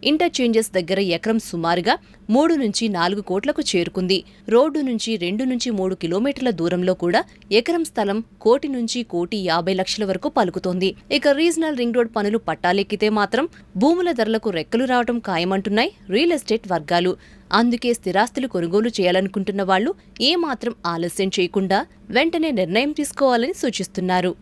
Interchanges దగ్గర ఎకరం సుమారుగా 3 నుంచి 4 కోట్లకు చేరుకుంది. రోడ్డు నుంచి 2 నుంచి 3 కిలోమీటర్ల దూరంలో కూడా ఎకరం స్థలం 1 కోటి నుంచి 1,50,00,000 వరకు పలుకుతోంది. ఇక రీజనల్ రింగ్ రోడ్ పనులు పట్టాలెక్కితే మాత్రం భూముల ధరలకు రెక్కలు రావడం ఖాయమంటున్నాయి రియల్ ఎస్టేట్ వర్గాలు. అందుకే స్థిరాస్తులు కొనుగోలు చేయాలనుకుంటున్న వాళ్లు ఏమాత్రం ఆలస్యం చేయకుండా వెంటనే నిర్ణయం తీసుకోవాలని సూచిస్తున్నారు.